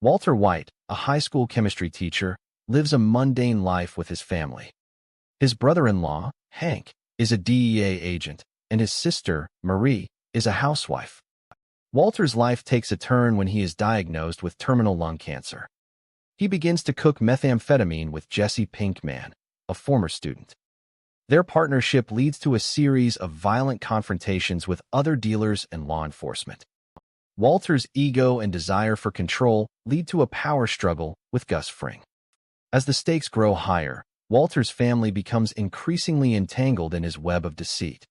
Walter White, a high school chemistry teacher, lives a mundane life with his family. His brother-in-law, Hank, is a DEA agent, and his sister, Marie, is a housewife. Walter's life takes a turn when he is diagnosed with terminal lung cancer. He begins to cook methamphetamine with Jesse Pinkman, a former student. Their partnership leads to a series of violent confrontations with other dealers and law enforcement. Walter's ego and desire for control lead to a power struggle with Gus Fring. As the stakes grow higher, Walter's family becomes increasingly entangled in his web of deceit.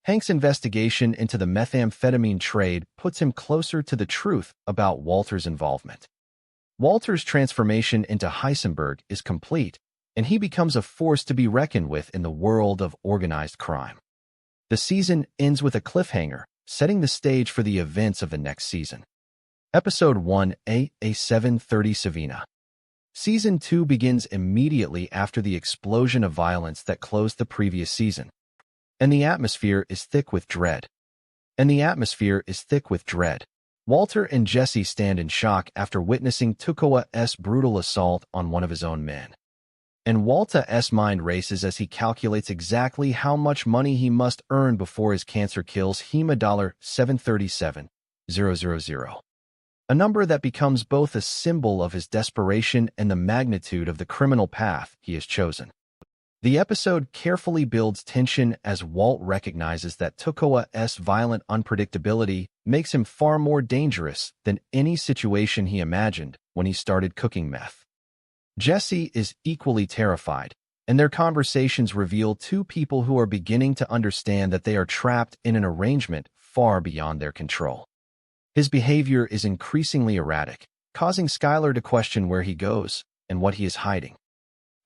Hank's investigation into the methamphetamine trade puts him closer to the truth about Walter's involvement. Walter's transformation into Heisenberg is complete, and he becomes a force to be reckoned with in the world of organized crime. The season ends with a cliffhanger, setting the stage for the events of the next season. Episode 1, A730 Savina. Season 2 begins immediately after the explosion of violence that closed the previous season. And the atmosphere is thick with dread. Walter and Jesse stand in shock after witnessing Tucoa's brutal assault on one of his own men. And Walter's mind races as he calculates exactly how much money he must earn before his cancer kills him. $737,000. A number that becomes both a symbol of his desperation and the magnitude of the criminal path he has chosen. The episode carefully builds tension as Walt recognizes that Tucoa's violent unpredictability makes him far more dangerous than any situation he imagined when he started cooking meth. Jesse is equally terrified, and their conversations reveal two people who are beginning to understand that they are trapped in an arrangement far beyond their control. His behavior is increasingly erratic, causing Skylar to question where he goes and what he is hiding.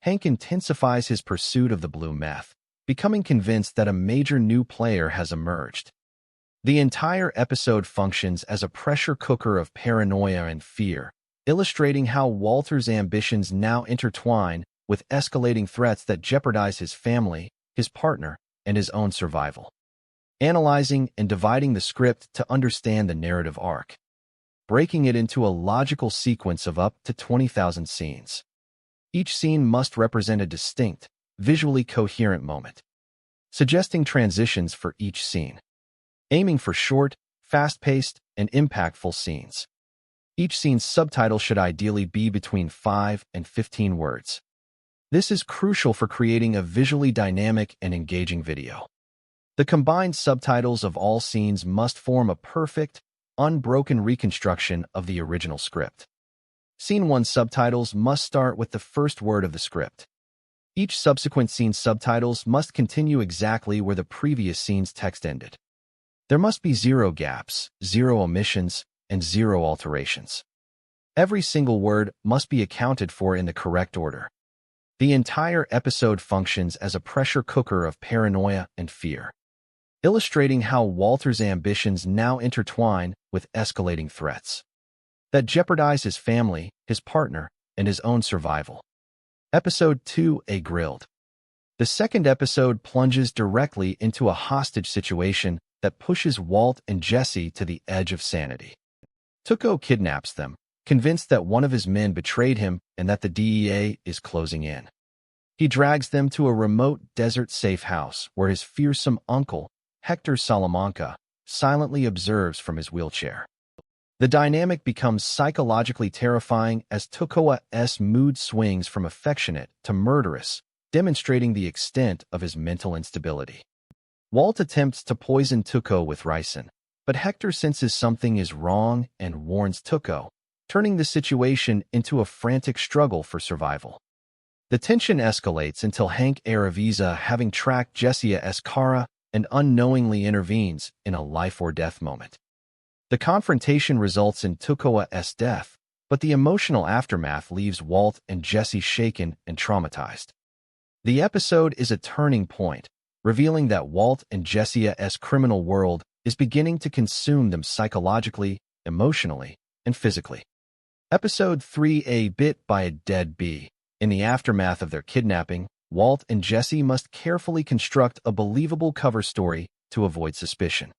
Hank intensifies his pursuit of the blue meth, becoming convinced that a major new player has emerged. The entire episode functions as a pressure cooker of paranoia and fear, illustrating how Walter's ambitions now intertwine with escalating threats that jeopardize his family, his partner, and his own survival. Analyzing and dividing the script to understand the narrative arc, breaking it into a logical sequence of up to 20,000 scenes. Each scene must represent a distinct, visually coherent moment, suggesting transitions for each scene, aiming for short, fast-paced, and impactful scenes. Each scene's subtitle should ideally be between 5 and 15 words. This is crucial for creating a visually dynamic and engaging video. The combined subtitles of all scenes must form a perfect, unbroken reconstruction of the original script. Scene 1 subtitles must start with the first word of the script. Each subsequent scene's subtitles must continue exactly where the previous scene's text ended. There must be 0 gaps, 0 omissions, and 0 alterations. Every single word must be accounted for in the correct order. The entire episode functions as a pressure cooker of paranoia and fear, illustrating how Walter's ambitions now intertwine with escalating threats that jeopardize his family, his partner, and his own survival. Episode 2, A Grilled. The second episode plunges directly into a hostage situation that pushes Walt and Jesse to the edge of sanity. Tuco kidnaps them, convinced that one of his men betrayed him and that the DEA is closing in. He drags them to a remote desert safe house where his fearsome uncle, Hector Salamanca, silently observes from his wheelchair. The dynamic becomes psychologically terrifying as Tucoa's mood swings from affectionate to murderous, demonstrating the extent of his mental instability. Walt attempts to poison Tuco with ricin, but Hector senses something is wrong and warns Tuco, turning the situation into a frantic struggle for survival. The tension escalates until Hank Araviza, having tracked Jesse's car, and unknowingly intervenes in a life-or-death moment. The confrontation results in Tucoa's death, but the emotional aftermath leaves Walt and Jesse shaken and traumatized. The episode is a turning point, revealing that Walt and Jesse's criminal world is beginning to consume them psychologically, emotionally, and physically. Episode 3, A Bit by a Dead Bee. In the aftermath of their kidnapping, Walt and Jesse must carefully construct a believable cover story to avoid suspicion.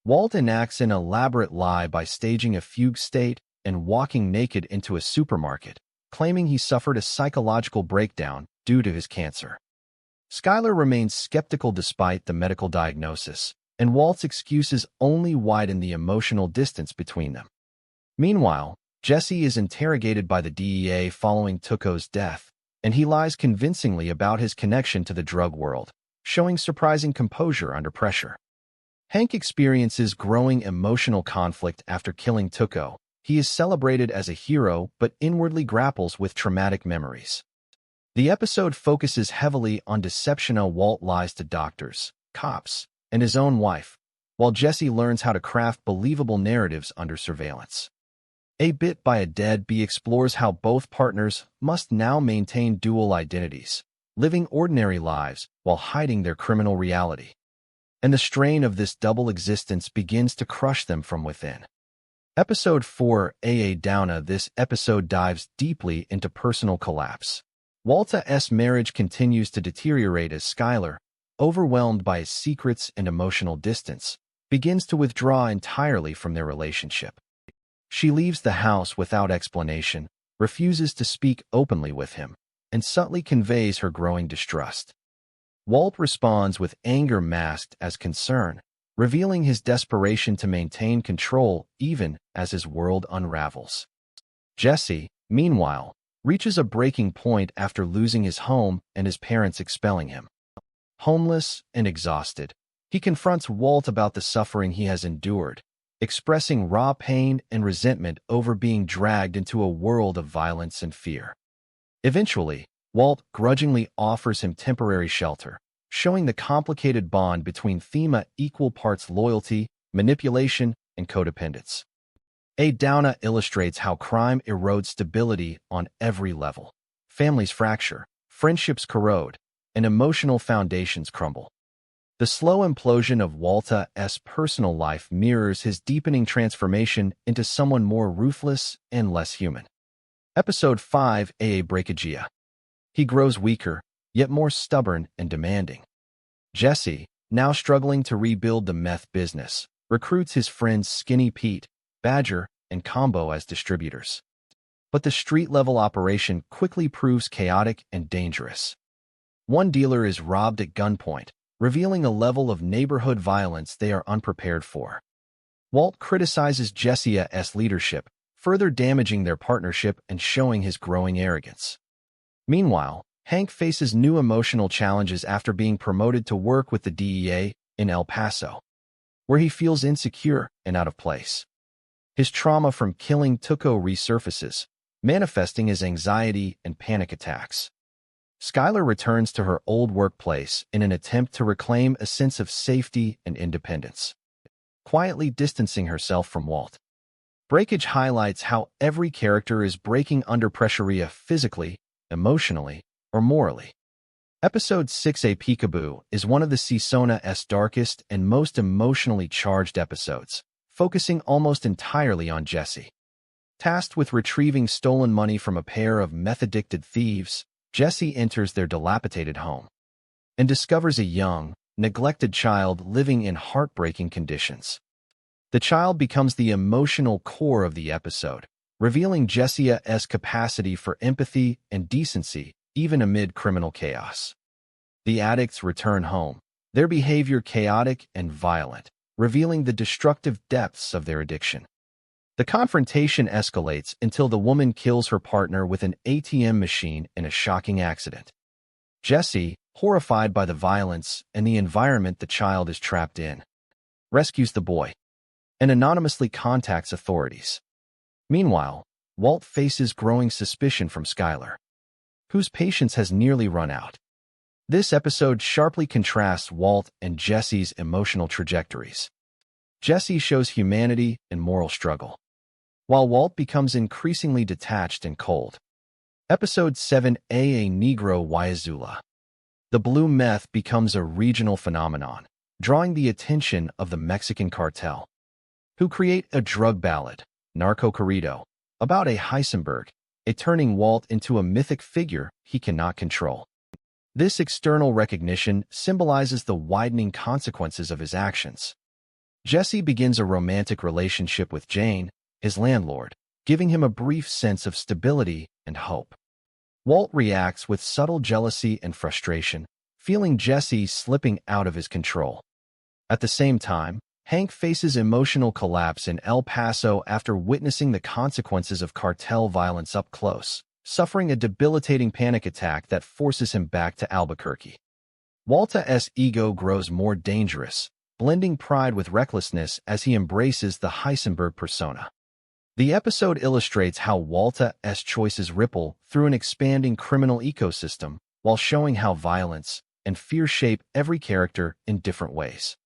Walt enacts an elaborate lie by staging a fugue state and walking naked into a supermarket, claiming he suffered a psychological breakdown due to his cancer. Skylar remains skeptical despite the medical diagnosis, and Walt's excuses only widen the emotional distance between them. Meanwhile, Jesse is interrogated by the DEA following Tuco's death, and he lies convincingly about his connection to the drug world, showing surprising composure under pressure. Hank experiences growing emotional conflict after killing Tuco. He is celebrated as a hero but inwardly grapples with traumatic memories. The episode focuses heavily on deception. Walt lies to doctors, cops, and his own wife, while Jesse learns how to craft believable narratives under surveillance. A Bit by a Dead Bee explores how both partners must now maintain dual identities, living ordinary lives while hiding their criminal reality. And the strain of this double existence begins to crush them from within. Episode 4, A Downa. This episode dives deeply into personal collapse. Walt's marriage continues to deteriorate as Skylar, overwhelmed by his secrets and emotional distance, begins to withdraw entirely from their relationship. She leaves the house without explanation, refuses to speak openly with him, and subtly conveys her growing distrust. Walt responds with anger masked as concern, revealing his desperation to maintain control even as his world unravels. Jesse, meanwhile, reaches a breaking point after losing his home and his parents expelling him. Homeless and exhausted, he confronts Walt about the suffering he has endured, expressing raw pain and resentment over being dragged into a world of violence and fear. Eventually, Walt grudgingly offers him temporary shelter, showing the complicated bond between Thema equal parts loyalty, manipulation, and codependence. A Downa illustrates how crime erodes stability on every level. Families fracture, friendships corrode, and emotional foundations crumble. The slow implosion of Walt's personal life mirrors his deepening transformation into someone more ruthless and less human. Episode 5, A Breakagea. He grows weaker, yet more stubborn and demanding. Jesse, now struggling to rebuild the meth business, recruits his friends Skinny Pete, Badger, and Combo as distributors. But the street-level operation quickly proves chaotic and dangerous. One dealer is robbed at gunpoint, revealing a level of neighborhood violence they are unprepared for. Walt criticizes Jesse's leadership, further damaging their partnership and showing his growing arrogance. Meanwhile, Hank faces new emotional challenges after being promoted to work with the DEA in El Paso, where he feels insecure and out of place. His trauma from killing Tuco resurfaces, manifesting as anxiety and panic attacks. Skylar returns to her old workplace in an attempt to reclaim a sense of safety and independence, quietly distancing herself from Walt. Breakage highlights how every character is breaking under pressure physically, emotionally, or morally. Episode 6, A Peekaboo, is one of the Season-2's darkest and most emotionally charged episodes, focusing almost entirely on Jesse. Tasked with retrieving stolen money from a pair of meth-addicted thieves, Jesse enters their dilapidated home and discovers a young, neglected child living in heartbreaking conditions. The child becomes the emotional core of the episode, revealing Jesse's capacity for empathy and decency even amid criminal chaos. The addicts return home, their behavior chaotic and violent, revealing the destructive depths of their addiction. The confrontation escalates until the woman kills her partner with an ATM machine in a shocking accident. Jesse, horrified by the violence and the environment the child is trapped in, rescues the boy and anonymously contacts authorities. Meanwhile, Walt faces growing suspicion from Skylar, whose patience has nearly run out. This episode sharply contrasts Walt and Jesse's emotional trajectories. Jesse shows humanity and moral struggle, while Walt becomes increasingly detached and cold. Episode 7, A Negro Wyazula. The blue meth becomes a regional phenomenon, drawing the attention of the Mexican cartel, who create a drug ballad, Narco Corrido, about a Heisenberg, turning Walt into a mythic figure he cannot control. This external recognition symbolizes the widening consequences of his actions. Jesse begins a romantic relationship with Jane, his landlord, giving him a brief sense of stability and hope. Walt reacts with subtle jealousy and frustration, feeling Jesse slipping out of his control. At the same time, Hank faces emotional collapse in El Paso after witnessing the consequences of cartel violence up close, suffering a debilitating panic attack that forces him back to Albuquerque. Walt's ego grows more dangerous, blending pride with recklessness as he embraces the Heisenberg persona. The episode illustrates how Walt's choices ripple through an expanding criminal ecosystem, while showing how violence and fear shape every character in different ways.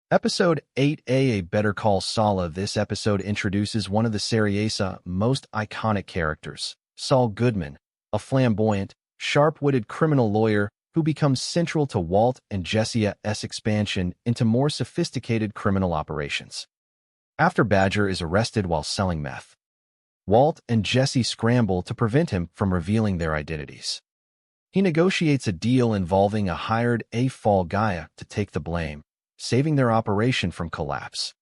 Episode 8A, Better Call Saul. This episode introduces one of the SERIESVERSE most iconic characters, Saul Goodman, a flamboyant, sharp-witted criminal lawyer who becomes central to Walt and Jesse's expansion into more sophisticated criminal operations. After Badger is arrested while selling meth, Walt and Jesse scramble to prevent him from revealing their identities. He negotiates a deal involving a hired fall guy to take the blame, saving their operation from collapse.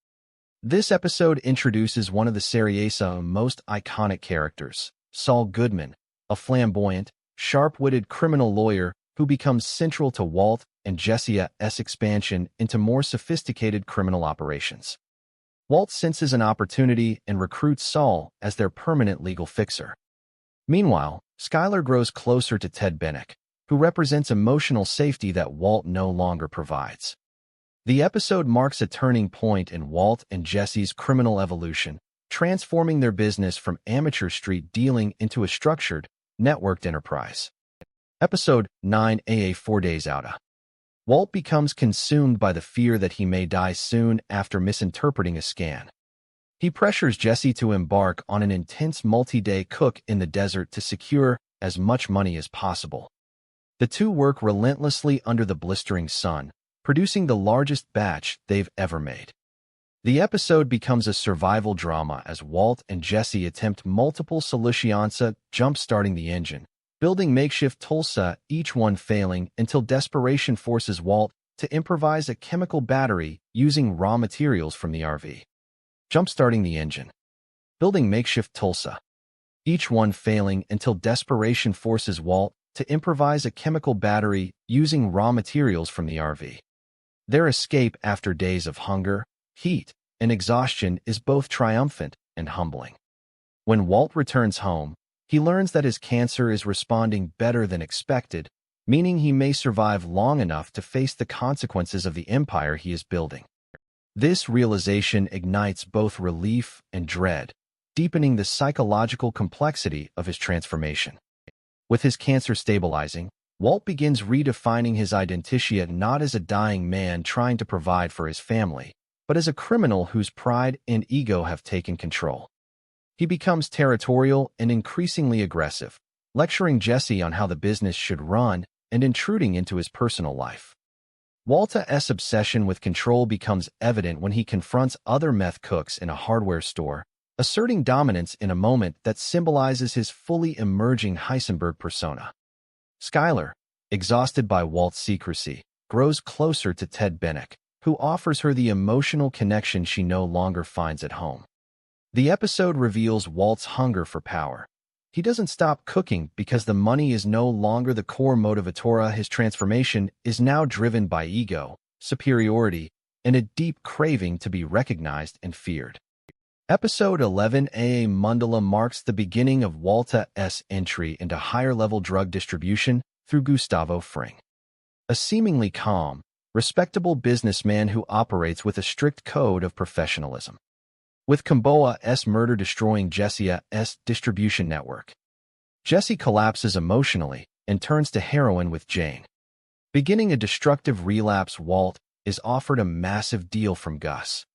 This episode introduces one of the SERIESVERSE most iconic characters, Saul Goodman, a flamboyant, sharp-witted criminal lawyer who becomes central to Walt and Jesse's expansion into more sophisticated criminal operations. Walt senses an opportunity and recruits Saul as their permanent legal fixer. Meanwhile, Skyler grows closer to Ted Bennick, who represents emotional safety that Walt no longer provides. The episode marks a turning point in Walt and Jesse's criminal evolution, transforming their business from amateur street dealing into a structured, networked enterprise. Episode 9A, 4 Days Out. Walt becomes consumed by the fear that he may die soon after misinterpreting a scan. He pressures Jesse to embark on an intense multi-day cook in the desert to secure as much money as possible. The two work relentlessly under the blistering sun, producing the largest batch they've ever made. The episode becomes a survival drama as Walt and Jesse attempt multiple solutions, jump-starting the engine, building makeshift Tulsa, each one failing until desperation forces Walt to improvise a chemical battery using raw materials from the RV. Jump-starting the engine, building makeshift Tulsa, each one failing until desperation forces Walt to improvise a chemical battery using raw materials from the RV. Their escape after days of hunger, heat, and exhaustion is both triumphant and humbling. When Walt returns home, he learns that his cancer is responding better than expected, meaning he may survive long enough to face the consequences of the empire he is building. This realization ignites both relief and dread, deepening the psychological complexity of his transformation. With his cancer stabilizing, Walt begins redefining his identity not as a dying man trying to provide for his family, but as a criminal whose pride and ego have taken control. He becomes territorial and increasingly aggressive, lecturing Jesse on how the business should run and intruding into his personal life. Walt's obsession with control becomes evident when he confronts other meth cooks in a hardware store, asserting dominance in a moment that symbolizes his fully emerging Heisenberg persona. Skyler, exhausted by Walt's secrecy, grows closer to Ted Bennick, who offers her the emotional connection she no longer finds at home. The episode reveals Walt's hunger for power. He doesn't stop cooking because the money is no longer the core motivator. His transformation is now driven by ego, superiority, and a deep craving to be recognized and feared. Episode 11A, Mandala, marks the beginning of Walt's entry into higher-level drug distribution through Gustavo Fring, a seemingly calm, respectable businessman who operates with a strict code of professionalism. With Kamboa's murder destroying Jesse's distribution network, Jesse collapses emotionally and turns to heroin with Jane. Beginning a destructive relapse, Walt is offered a massive deal from Gus,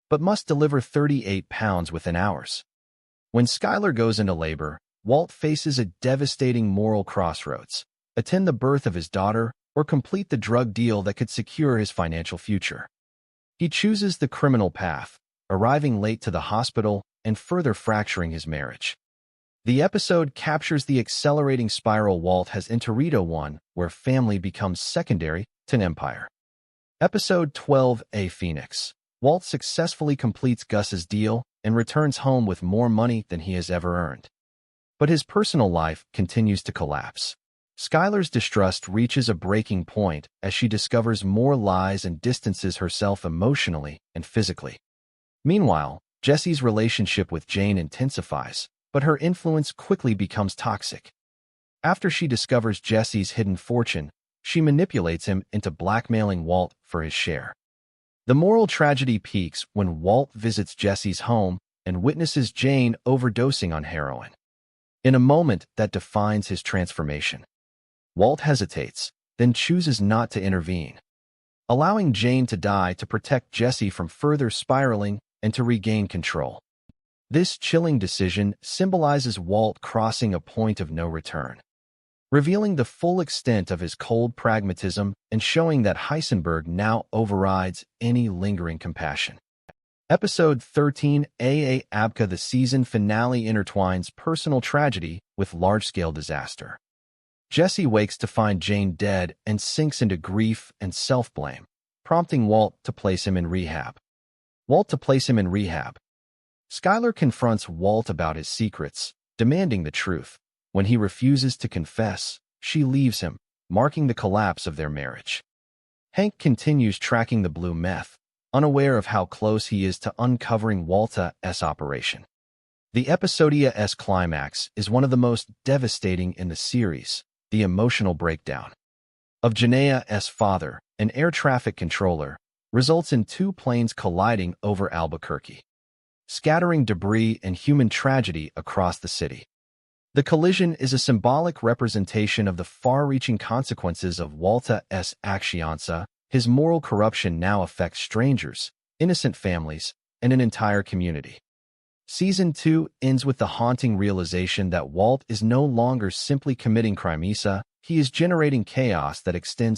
but must deliver 38 pounds within hours. When Skyler goes into labor, Walt faces a devastating moral crossroads: attend the birth of his daughter or complete the drug deal that could secure his financial future. He chooses the criminal path, arriving late to the hospital and further fracturing his marriage. The episode captures the accelerating spiral Walt has entered, one where family becomes secondary to an empire. Episode 12A, Phoenix, Walt successfully completes Gus's deal and returns home with more money than he has ever earned. But his personal life continues to collapse. Skylar's distrust reaches a breaking point as she discovers more lies and distances herself emotionally and physically. Meanwhile, Jesse's relationship with Jane intensifies, but her influence quickly becomes toxic. After she discovers Jesse's hidden fortune, she manipulates him into blackmailing Walt for his share. The moral tragedy peaks when Walt visits Jesse's home and witnesses Jane overdosing on heroin. In a moment that defines his transformation, Walt hesitates, then chooses not to intervene, allowing Jane to die to protect Jesse from further spiraling and to regain control. This chilling decision symbolizes Walt crossing a point of no return, revealing the full extent of his cold pragmatism and showing that Heisenberg now overrides any lingering compassion. Episode 13, A.A. Abka. The season finale intertwines personal tragedy with large-scale disaster. Jesse wakes to find Jane dead and sinks into grief and self-blame, prompting Walt to place him in rehab. Skylar confronts Walt about his secrets, demanding the truth. When he refuses to confess, she leaves him, marking the collapse of their marriage. Hank continues tracking the blue meth, unaware of how close he is to uncovering Walta's operation. The episode's climax is one of the most devastating in the series, the emotional breakdown of Janaea's father, an air traffic controller, results in two planes colliding over Albuquerque, scattering debris and human tragedy across the city. The collision is a symbolic representation of the far-reaching consequences of Walta's actions. His moral corruption now affects strangers, innocent families, and an entire community. Season 2 ends with the haunting realization that Walt is no longer simply committing crimes, he is generating chaos that extends